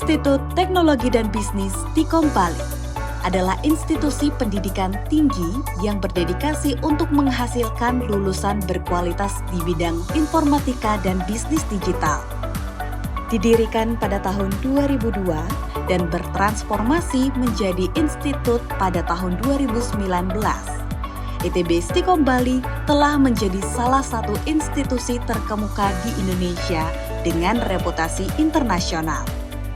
Institut Teknologi dan Bisnis Stikom Bali adalah institusi pendidikan tinggi yang berdedikasi untuk menghasilkan lulusan berkualitas di bidang informatika dan bisnis digital. Didirikan pada tahun 2002 dan bertransformasi menjadi institut pada tahun 2019. ITB Stikom Bali telah menjadi salah satu institusi terkemuka di Indonesia dengan reputasi internasional.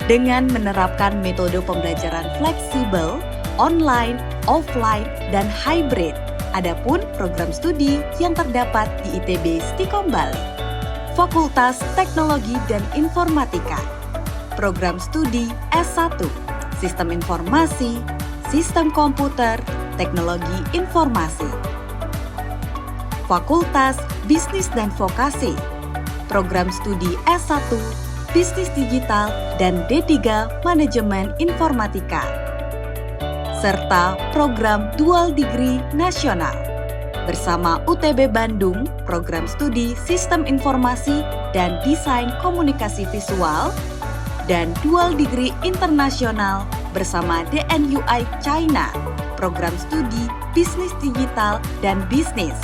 Dengan menerapkan metode pembelajaran fleksibel, online, offline, dan hybrid. Adapun program studi yang terdapat di ITB Stikom Bali. Fakultas Teknologi dan Informatika. Program studi S1, Sistem Informasi, Sistem Komputer, Teknologi Informasi. Fakultas Bisnis dan Vokasi. Program studi S1, Bisnis Digital, dan D3 Manajemen Informatika, serta program Dual Degree Nasional. Bersama UTB Bandung, program studi Sistem Informasi dan Desain Komunikasi Visual, dan Dual Degree Internasional bersama DNUI China, program studi Bisnis Digital dan Bisnis,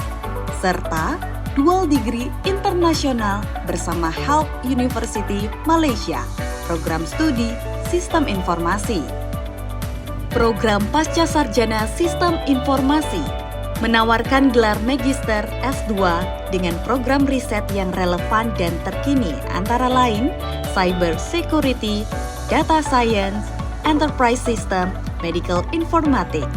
serta Dual Degree Internasional bersama Health University Malaysia, program studi Sistem Informasi. Program Pasca Sarjana Sistem Informasi menawarkan gelar Magister S2 dengan program riset yang relevan dan terkini antara lain Cyber Security, Data Science, Enterprise System, Medical Informatics.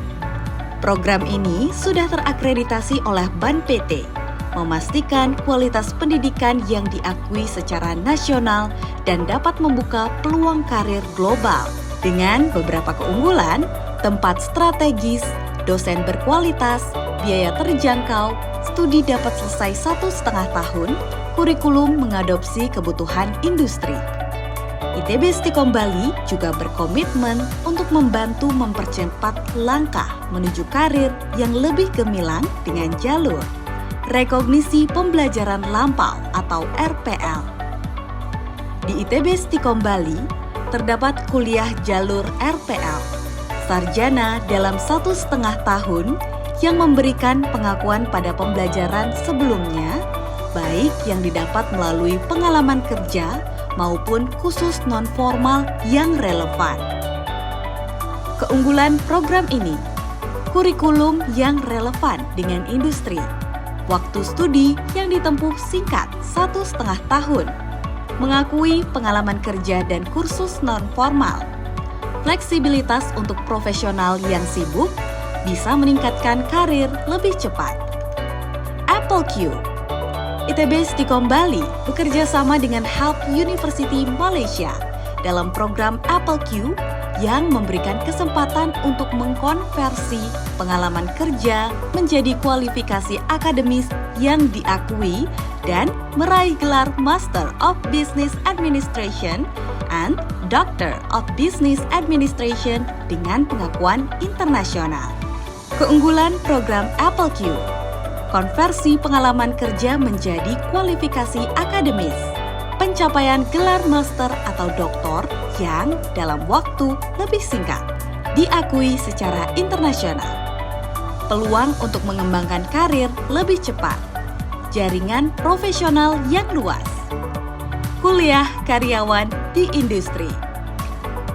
Program ini sudah terakreditasi oleh BAN PT, memastikan kualitas pendidikan yang diakui secara nasional dan dapat membuka peluang karir global. Dengan beberapa keunggulan, tempat strategis, dosen berkualitas, biaya terjangkau, studi dapat selesai 1,5 tahun, kurikulum mengadopsi kebutuhan industri. ITB Stikom Bali juga berkomitmen untuk membantu mempercepat langkah menuju karir yang lebih gemilang dengan jalur Rekognisi Pembelajaran Lampau atau RPL. Di ITB Stikom Bali, terdapat kuliah jalur RPL, sarjana dalam 1,5 tahun yang memberikan pengakuan pada pembelajaran sebelumnya, baik yang didapat melalui pengalaman kerja maupun khusus non-formal yang relevan. Keunggulan program ini, kurikulum yang relevan dengan industri, waktu studi yang ditempuh singkat 1,5 tahun, mengakui pengalaman kerja dan kursus non-formal, fleksibilitas untuk profesional yang sibuk, bisa meningkatkan karir lebih cepat. Apple Q. ITB Stikom Bali bekerja sama dengan Health University Malaysia dalam program Apple Q yang memberikan kesempatan untuk mengkonversi pengalaman kerja menjadi kualifikasi akademis yang diakui dan meraih gelar Master of Business Administration and Doctor of Business Administration dengan pengakuan internasional. Keunggulan program Apple Q, konversi pengalaman kerja menjadi kualifikasi akademis, pencapaian gelar master atau doktor yang dalam waktu lebih singkat, diakui secara internasional, peluang untuk mengembangkan karir lebih cepat, jaringan profesional yang luas, kuliah karyawan di industri.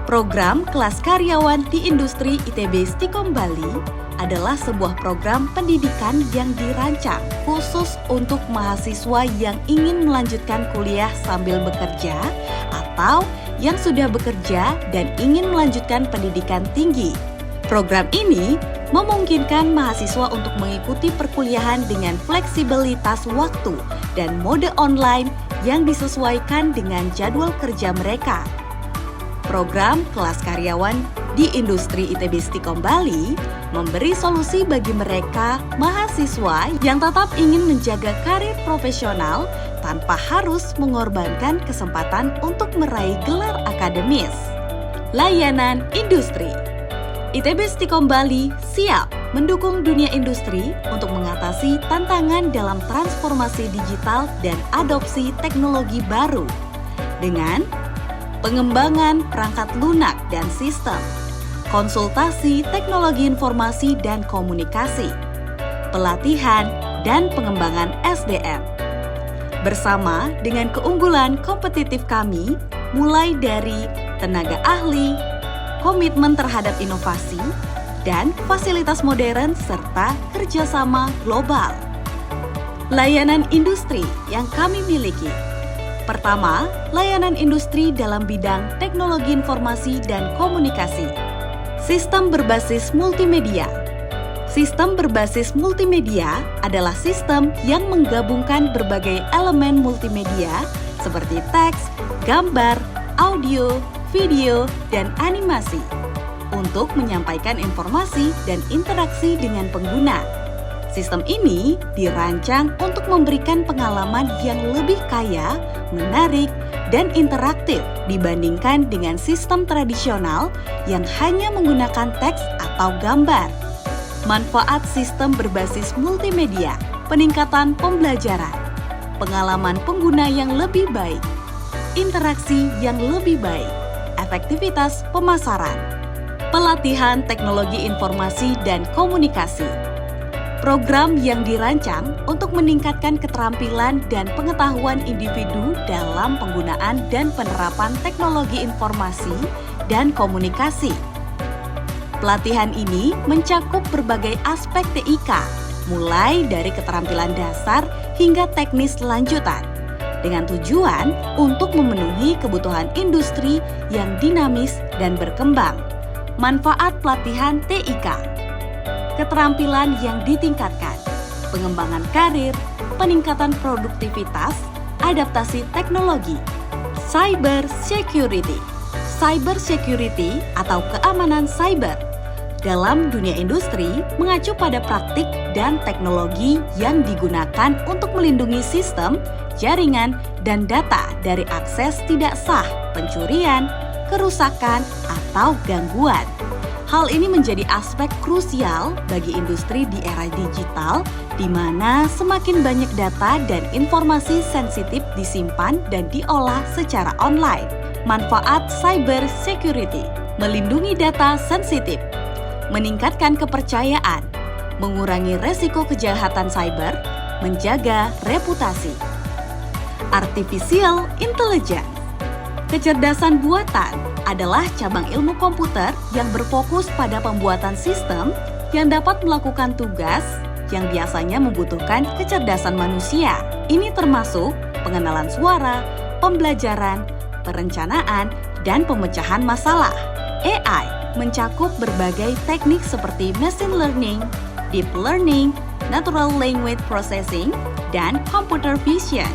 Program kelas karyawan di industri ITB Stikom Bali adalah sebuah program pendidikan yang dirancang khusus untuk mahasiswa yang ingin melanjutkan kuliah sambil bekerja atau yang sudah bekerja dan ingin melanjutkan pendidikan tinggi. Program ini memungkinkan mahasiswa untuk mengikuti perkuliahan dengan fleksibilitas waktu dan mode online yang disesuaikan dengan jadwal kerja mereka. Program kelas karyawan di industri ITB Stikom Bali memberi solusi bagi mereka mahasiswa yang tetap ingin menjaga karir profesional tanpa harus mengorbankan kesempatan untuk meraih gelar akademis. Layanan industri. ITB Stikom Bali siap mendukung dunia industri untuk mengatasi tantangan dalam transformasi digital dan adopsi teknologi baru dengan pengembangan perangkat lunak dan sistem, konsultasi teknologi informasi dan komunikasi, pelatihan dan pengembangan SDM. Bersama dengan keunggulan kompetitif kami, mulai dari tenaga ahli, komitmen terhadap inovasi, dan fasilitas modern serta kerjasama global. Layanan industri yang kami miliki. Pertama, layanan industri dalam bidang teknologi informasi dan komunikasi. Sistem berbasis multimedia. Sistem berbasis multimedia adalah sistem yang menggabungkan berbagai elemen multimedia seperti teks, gambar, audio, video, dan animasi untuk menyampaikan informasi dan interaksi dengan pengguna. Sistem ini dirancang untuk memberikan pengalaman yang lebih kaya, menarik, dan interaktif dibandingkan dengan sistem tradisional yang hanya menggunakan teks atau gambar. Manfaat sistem berbasis multimedia, peningkatan pembelajaran, pengalaman pengguna yang lebih baik, interaksi yang lebih baik, efektivitas pemasaran, pelatihan teknologi informasi dan komunikasi. Program yang dirancang untuk meningkatkan keterampilan dan pengetahuan individu dalam penggunaan dan penerapan teknologi informasi dan komunikasi. Pelatihan ini mencakup berbagai aspek TIK, mulai dari keterampilan dasar hingga teknis lanjutan, dengan tujuan untuk memenuhi kebutuhan industri yang dinamis dan berkembang. Manfaat pelatihan TIK: keterampilan yang ditingkatkan, pengembangan karir, peningkatan produktivitas, adaptasi teknologi, cyber security. Cyber security atau keamanan cyber dalam dunia industri mengacu pada praktik dan teknologi yang digunakan untuk melindungi sistem, jaringan, dan data dari akses tidak sah, pencurian, kerusakan, atau gangguan. Hal ini menjadi aspek krusial bagi industri di era digital, di mana semakin banyak data dan informasi sensitif disimpan dan diolah secara online. Manfaat cyber security: melindungi data sensitif, meningkatkan kepercayaan, mengurangi resiko kejahatan cyber, menjaga reputasi. Artificial intelligence: kecerdasan buatan adalah cabang ilmu komputer yang berfokus pada pembuatan sistem yang dapat melakukan tugas yang biasanya membutuhkan kecerdasan manusia. Ini termasuk pengenalan suara, pembelajaran, perencanaan, dan pemecahan masalah. AI mencakup berbagai teknik seperti machine learning, deep learning, natural language processing, dan computer vision.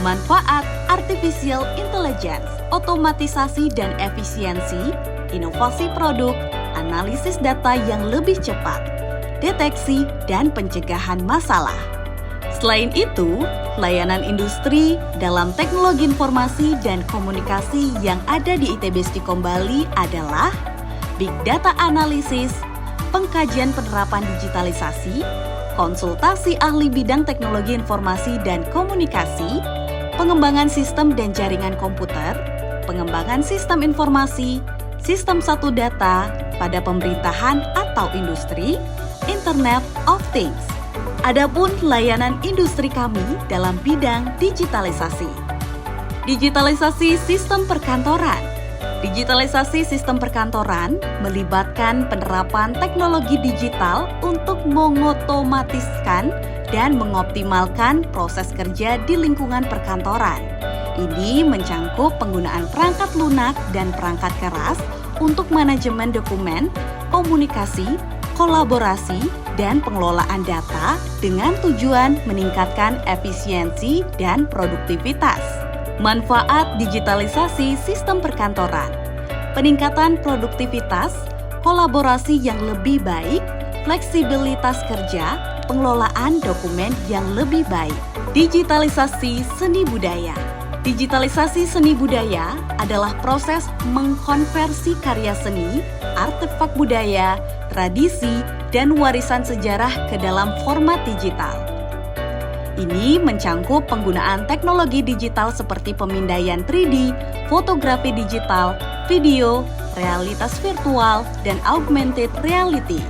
Manfaat artificial intelligence: otomatisasi dan efisiensi, inovasi produk, analisis data yang lebih cepat, deteksi dan pencegahan masalah. Selain itu, layanan industri dalam teknologi informasi dan komunikasi yang ada di ITB Stikom Bali adalah Big Data Analysis, pengkajian penerapan digitalisasi, konsultasi ahli bidang teknologi informasi dan komunikasi, pengembangan sistem dan jaringan komputer, pengembangan sistem informasi, sistem satu data pada pemerintahan atau industri, Internet of Things. Adapun layanan industri kami dalam bidang digitalisasi. Digitalisasi sistem perkantoran. Digitalisasi sistem perkantoran melibatkan penerapan teknologi digital untuk mengotomatiskan dan mengoptimalkan proses kerja di lingkungan perkantoran. Ini mencangkup penggunaan perangkat lunak dan perangkat keras untuk manajemen dokumen, komunikasi, kolaborasi, dan pengelolaan data dengan tujuan meningkatkan efisiensi dan produktivitas. Manfaat digitalisasi sistem perkantoran: peningkatan produktivitas, kolaborasi yang lebih baik, fleksibilitas kerja, pengelolaan dokumen yang lebih baik. Digitalisasi seni budaya. Digitalisasi seni budaya adalah proses mengkonversi karya seni, artefak budaya, tradisi, dan warisan sejarah ke dalam format digital. Ini mencangkup penggunaan teknologi digital seperti pemindaian 3D, fotografi digital, video, realitas virtual, dan augmented reality.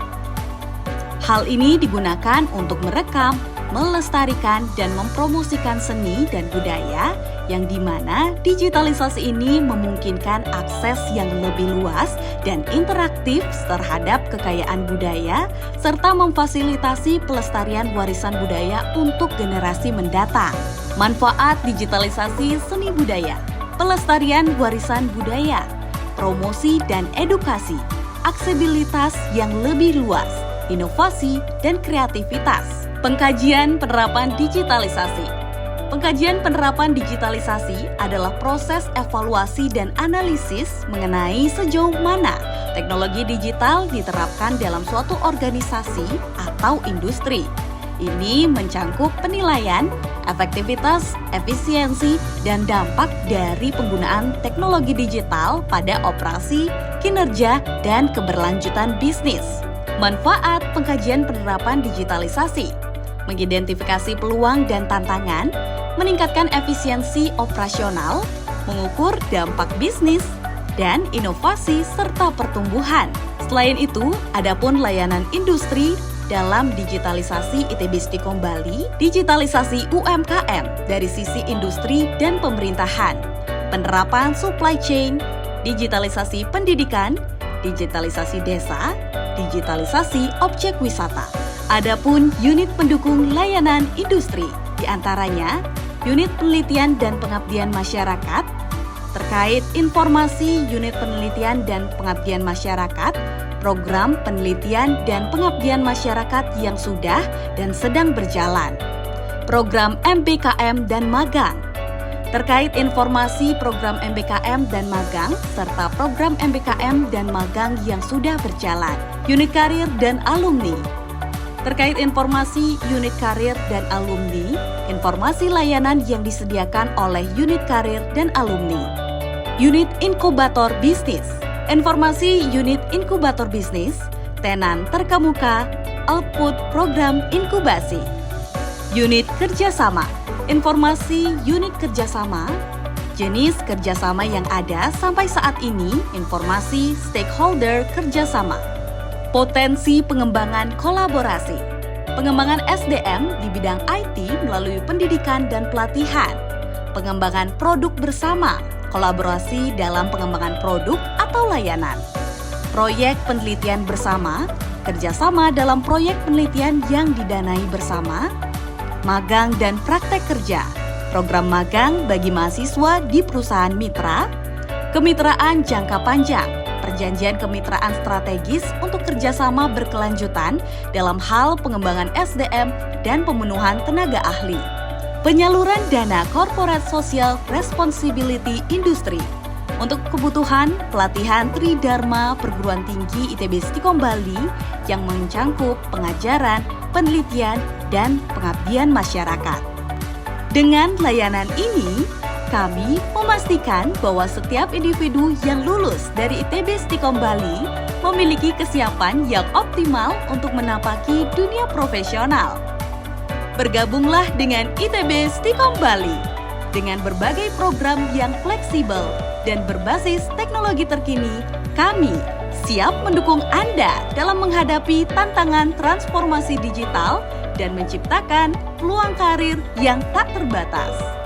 Hal ini digunakan untuk merekam, melestarikan, dan mempromosikan seni dan budaya yang dimana digitalisasi ini memungkinkan akses yang lebih luas dan interaktif terhadap kekayaan budaya serta memfasilitasi pelestarian warisan budaya untuk generasi mendatang. Manfaat digitalisasi seni budaya, pelestarian warisan budaya, promosi dan edukasi, aksesibilitas yang lebih luas, inovasi dan kreativitas. Pengkajian penerapan digitalisasi. Pengkajian penerapan digitalisasi adalah proses evaluasi dan analisis mengenai sejauh mana teknologi digital diterapkan dalam suatu organisasi atau industri. Ini mencangkup penilaian, efektivitas, efisiensi, dan dampak dari penggunaan teknologi digital pada operasi, kinerja, dan keberlanjutan bisnis. Manfaat pengkajian penerapan digitalisasi: mengidentifikasi peluang dan tantangan, meningkatkan efisiensi operasional, mengukur dampak bisnis, dan inovasi serta pertumbuhan. Selain itu, adapun layanan industri dalam digitalisasi ITB Stikom Bali, digitalisasi UMKM dari sisi industri dan pemerintahan, penerapan supply chain, digitalisasi pendidikan, digitalisasi desa, digitalisasi objek wisata. Adapun unit pendukung layanan industri, diantaranya unit penelitian dan pengabdian masyarakat, terkait informasi unit penelitian dan pengabdian masyarakat, program penelitian dan pengabdian masyarakat yang sudah dan sedang berjalan, program MBKM dan magang, terkait informasi program MBKM dan magang, serta program MBKM dan magang yang sudah berjalan, unit karir dan alumni, terkait informasi unit karir dan alumni, informasi layanan yang disediakan oleh unit karir dan alumni, unit inkubator bisnis, informasi unit inkubator bisnis, tenan terkemuka, output program inkubasi, unit kerjasama, informasi unit kerjasama, jenis kerjasama yang ada sampai saat ini, informasi stakeholder kerjasama, potensi pengembangan kolaborasi, pengembangan SDM di bidang IT melalui pendidikan dan pelatihan, pengembangan produk bersama, kolaborasi dalam pengembangan produk atau layanan, proyek penelitian bersama, kerjasama dalam proyek penelitian yang didanai bersama, magang dan praktek kerja, program magang bagi mahasiswa di perusahaan mitra, kemitraan jangka panjang, perjanjian kemitraan strategis untuk kerjasama berkelanjutan dalam hal pengembangan SDM dan pemenuhan tenaga ahli, penyaluran dana corporate social responsibility industri untuk kebutuhan pelatihan Tridharma Perguruan Tinggi ITB Stikom Bali yang mencangkup pengajaran, penelitian, dan pengabdian masyarakat. Dengan layanan ini, kami memastikan bahwa setiap individu yang lulus dari ITB Stikom Bali memiliki kesiapan yang optimal untuk menapaki dunia profesional. Bergabunglah dengan ITB Stikom Bali dengan berbagai program yang fleksibel dan berbasis teknologi terkini. Kami siap mendukung Anda dalam menghadapi tantangan transformasi digital dan menciptakan peluang karir yang tak terbatas.